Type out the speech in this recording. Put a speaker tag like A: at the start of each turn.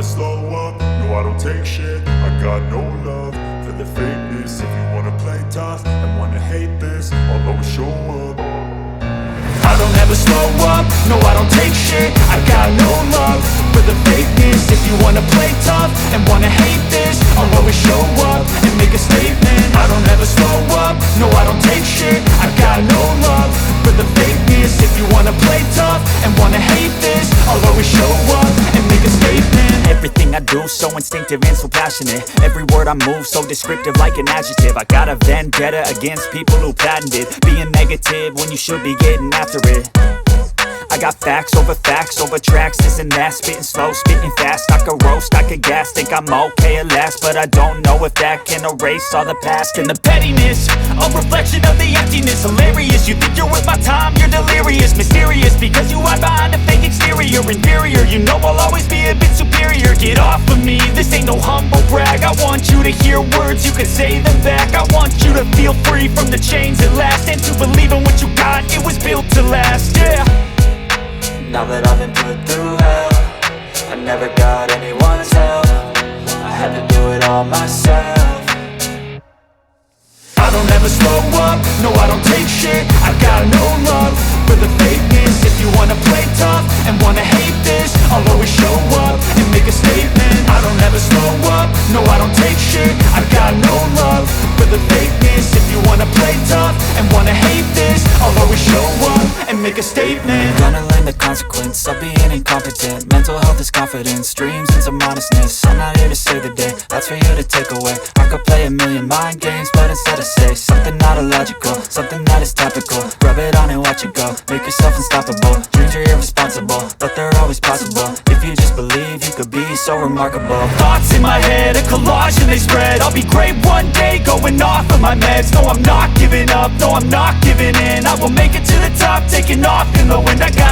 A: slow up, no I don't take shit. I got no love for the fakeness. If you wanna play tough and wanna hate this, I'll always show up. I don't ever slow up, no I don't take shit. I got no love for the fakeness. If you wanna play tough and wanna hate this, I'll always show up and make a statement. I don't ever slow up, no I don't take shit. I got no love for the fakeness. If you wanna play tough and wanna hate this, I'll always show up and make a statement.
B: Everything I do so instinctive and so passionate. Every word I move so descriptive like an adjective. I got a vendetta against people who patented being negative when you should be getting after it. I got facts over tracks, this and that. Spitting slow, spitting fast, I could roast, I could gas. Think I'm okay at last, but I don't know if that can erase all the past. And the pettiness, a reflection of the emptiness. Hilarious, you think you're worth my time, you're delirious. Mysterious, because you hide behind a fake exterior. Inferior, you know I'll always be a bit superior. Get off of me, this ain't no humble brag. I want you to hear words, you can say them back. I want you to feel free from the chains at last, and to believe in what you got, it was built to last, yeah.
C: Now that I've been put through hell, I never got anyone's help. I had to do it all myself.
A: I don't ever slow up, no I don't take shit. I got no love for the fakeness. If you wanna play tough and wanna hate this, I'll always show up and make a statement. I don't ever slow up, no I don't take shit. I got no love for the fakeness. If you wanna play tough and wanna hate this, I'll always show up and make a statement.
C: Gonna learn the consequence of being incompetent. Mental health is confidence, dreams and some honestness. I'm not here to save the day, that's for you to take away. I could play a million mind games, but instead I say something not illogical, something that is topical. Rub it on and watch it go, make yourself unstoppable. Dreams are irresponsible, but they're always possible. If you just believe, you could be so remarkable.
B: Thoughts in my head, a collage and they spread. I'll be great one day, going off of my meds. No, I'm not giving up, no, I'm not giving in. I will make it to the top, taking off in the wind. I got